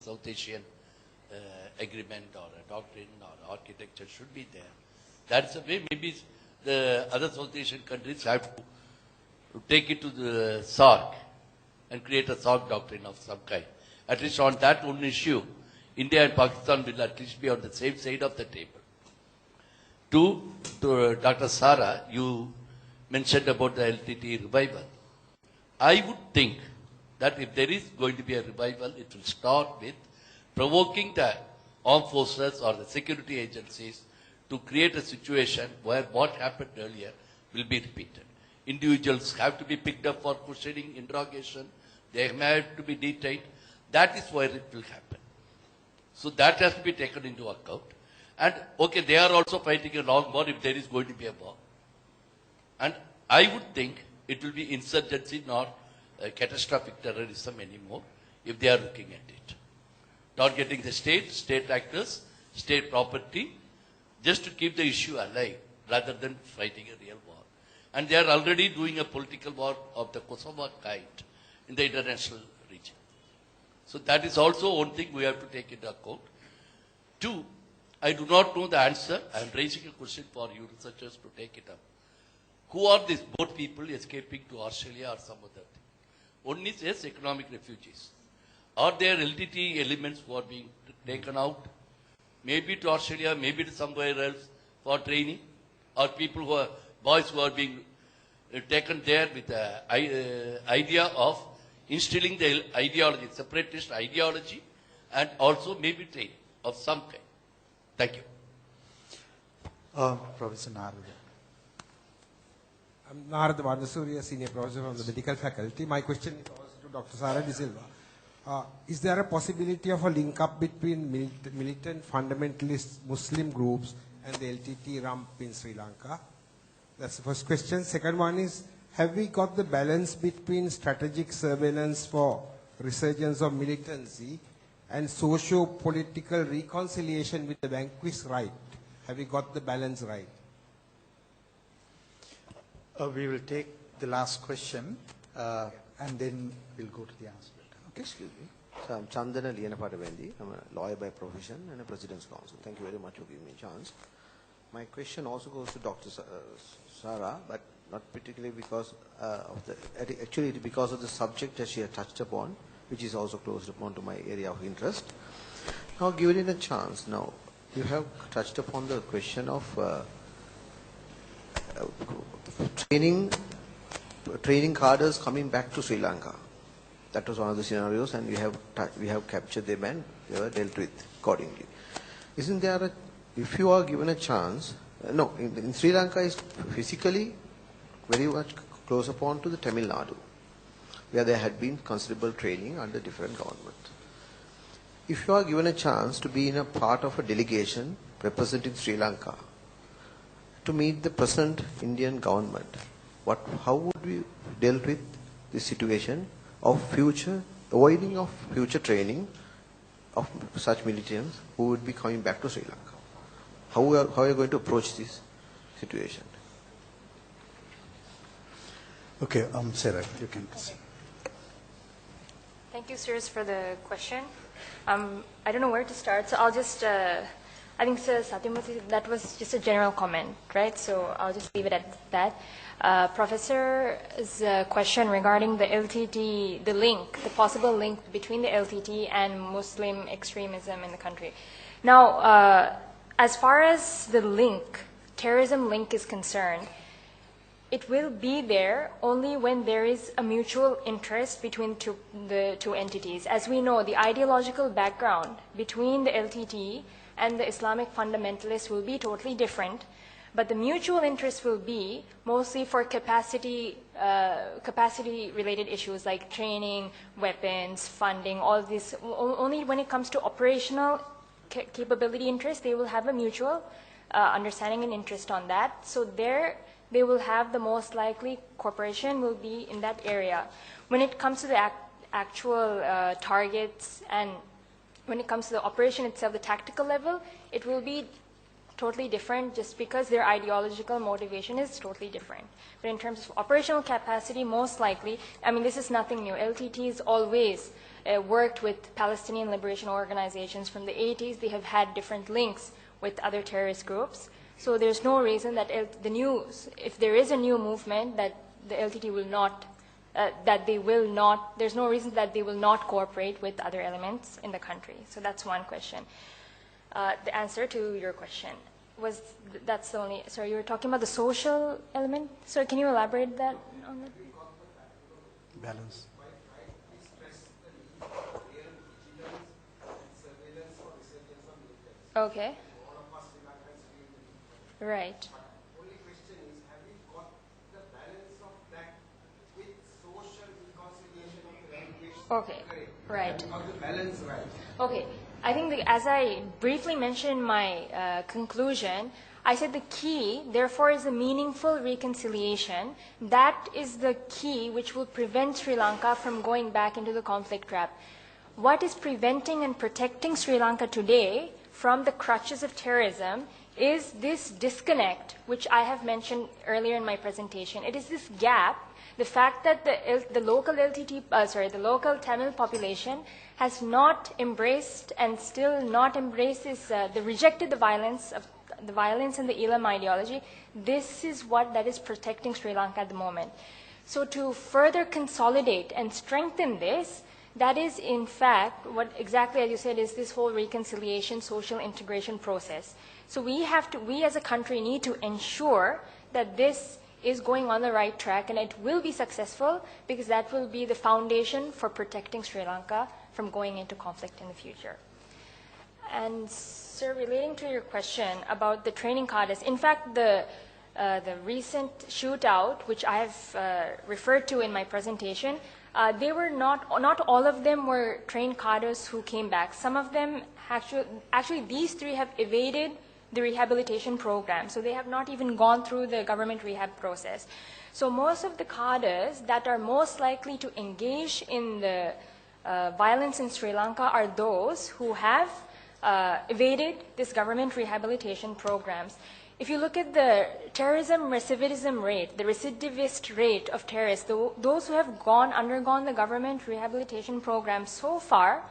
South Asian agreement or a doctrine or architecture should be there. That's the way maybe the other South Asian countries have to take it to the SARC and create a SARC doctrine of some kind. At least on that one issue, India and Pakistan will at least be on the same side of the table. To Dr. Sara, you mentioned about the LTT revival. I would think that if there is going to be a revival, it will start with provoking the armed forces or the security agencies to create a situation where what happened earlier will be repeated. Individuals have to be picked up for questioning, interrogation. They have to be detained. That is where it will happen. So that has to be taken into account. And okay, they are also fighting a long war if there is going to be a war. And I would think it will be insurgency, not catastrophic terrorism anymore, if they are looking at it. Targeting the state actors, state property, just to keep the issue alive, rather than fighting a real war. And they are already doing a political war of the Kosovo kind in the international region. So that is also one thing we have to take into account. Two, I do not know the answer. I am raising a question for you researchers to take it up. Who are these boat people escaping to Australia or some other thing? One is, yes, economic refugees. Are there LTT elements who are being taken out? Maybe to Australia, maybe to somewhere else for training? Or people who are, boys who are being taken there with the idea of instilling the ideology, separatist ideology, and also maybe training of some kind. Thank you. Professor Narada. I'm Narada Varnasuriya, Senior Professor from the Medical Faculty. My question is also to Dr. Sara De Silva. Is there a possibility of a link up between militant fundamentalist Muslim groups and the LTT rump in Sri Lanka? That's the first question. Second one is, have we got the balance between strategic surveillance for resurgence of militancy and socio-political reconciliation with the vanquished right? Have we got the balance right? We will take the last question and then we'll go to the answer. Okay? Excuse me. So I'm Chandana Liyanapadavendi. I'm a lawyer by profession and a President's Counsel. Thank you very much for giving me a chance. My question also goes to Dr. Sara, but not particularly because of the, actually because of the subject that she had touched upon, which is also close upon to my area of interest. Now, given it a chance, now you have touched upon the question of training cadres coming back to Sri Lanka. That was one of the scenarios, and we have captured them and they were dealt with accordingly. Isn't there a, if you are given a chance, no, in Sri Lanka is physically very much close upon to the Tamil Nadu, where there had been considerable training under different governments. If you are given a chance to be in a part of a delegation representing Sri Lanka to meet the present Indian government, how would we deal with the situation of avoiding of future training of such militants who would be coming back to Sri Lanka? How are you going to approach this situation? Okay, Sarah, you can. Thank you, sirs, for the question. I don't know where to start, so I'll just, I think Sir Satyamurthy, that was just a general comment, right? So I'll just leave it at that. Professor's question regarding the LTT, the possible link between the LTT and Muslim extremism in the country. Now, as far as the terrorism link is concerned, it will be there only when there is a mutual interest between the two entities. As we know, the ideological background between the LTT and the Islamic fundamentalists will be totally different, but the mutual interest will be mostly for capacity-related issues like training, weapons, funding, all this. Only when it comes to operational capability interest, they will have a mutual understanding and interest on that. So there, they will have the most likely cooperation will be in that area. When it comes to the actual targets and when it comes to the operation itself, the tactical level, it will be totally different just because their ideological motivation is totally different. But in terms of operational capacity, most likely, I mean, this is nothing new. LTTs always worked with Palestinian liberation organizations from the 80s. They have had different links with other terrorist groups. So there's no reason that if there is a new movement, that the LTT will not, there's no reason that they will not cooperate with other elements in the country. So that's one question. The answer to your question that's the only, sorry, you were talking about the social element? So can you elaborate that on that? Balance. Okay. Right. Only question is, have we got the balance of that with social reconciliation of the language? Okay. Right. Got the balance right. Okay. I think as I briefly mentioned in my conclusion, I said the key, therefore, is a meaningful reconciliation. That is the key which will prevent Sri Lanka from going back into the conflict trap. What is preventing and protecting Sri Lanka today from the crutches of terrorism is this disconnect, which I have mentioned earlier in my presentation. It is this gap, the fact that the local the local Tamil population has not embraced and still not embraces, rejected the violence and the Elam ideology. This is that is protecting Sri Lanka at the moment. So to further consolidate and strengthen this, that is in fact what exactly as you said is this whole reconciliation, social integration process. So we as a country need to ensure that this is going on the right track, and it will be successful because that will be the foundation for protecting Sri Lanka from going into conflict in the future. And sir, relating to your question about the training cadres, in fact, the recent shootout, which I have referred to in my presentation, they were not all of them were trained cadres who came back. Some of them actually these three have evaded the rehabilitation program. So they have not even gone through the government rehab process. So most of the cadres that are most likely to engage in the violence in Sri Lanka are those who have evaded this government rehabilitation programs. If you look at the terrorism recidivism rate, the recidivist rate of terrorists, those who have undergone the government rehabilitation program so far,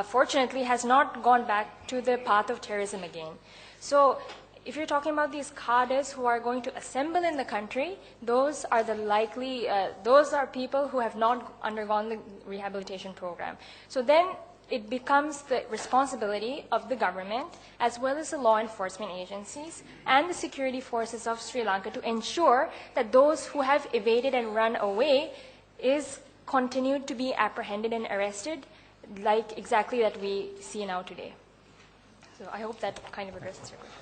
fortunately, has not gone back to the path of terrorism again. So if you're talking about these cadres who are going to assemble in the country, those are those are people who have not undergone the rehabilitation program. So then it becomes the responsibility of the government, as well as the law enforcement agencies and the security forces of Sri Lanka, to ensure that those who have evaded and run away is continued to be apprehended and arrested, like exactly that we see now today. So I hope that kind of addresses your question.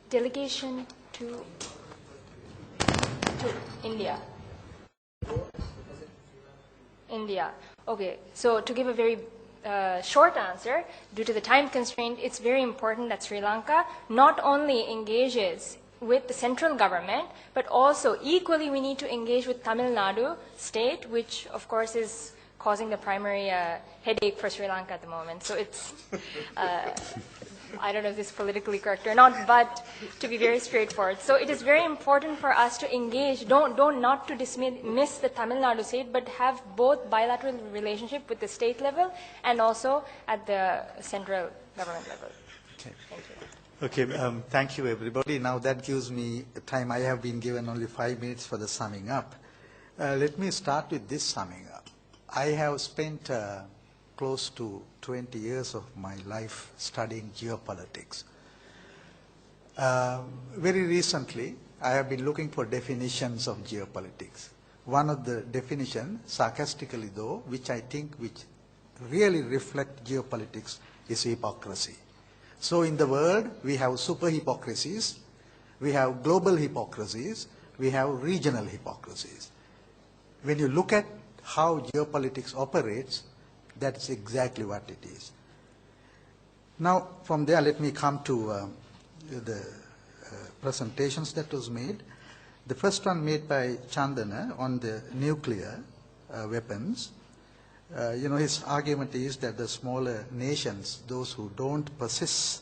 Delegation to India. India. Okay, so to give a very short answer, due to the time constraint, it's very important that Sri Lanka not only engages with the central government, but also equally we need to engage with Tamil Nadu state, which of course is causing the primary headache for Sri Lanka at the moment. So it's, I don't know if this is politically correct or not, but to be very straightforward. So it is very important for us to engage, not to dismiss the Tamil Nadu state, but have both bilateral relationship with the state level and also at the central government level. Okay. Thank you. Okay, thank you everybody. Now that gives me time. I have been given only 5 minutes for the summing up. Let me start with this summing up. I have spent close to 20 years of my life studying geopolitics. Very recently, I have been looking for definitions of geopolitics. One of the definitions, sarcastically though, which I think which really reflect geopolitics is hypocrisy. So in the world, we have super hypocrisies, we have global hypocrisies, we have regional hypocrisies. When you look at how geopolitics operates, that's exactly what it is. Now, from there, let me come to the presentations that was made. The first one made by Chandana on the nuclear weapons. His argument is that the smaller nations, those who don't possess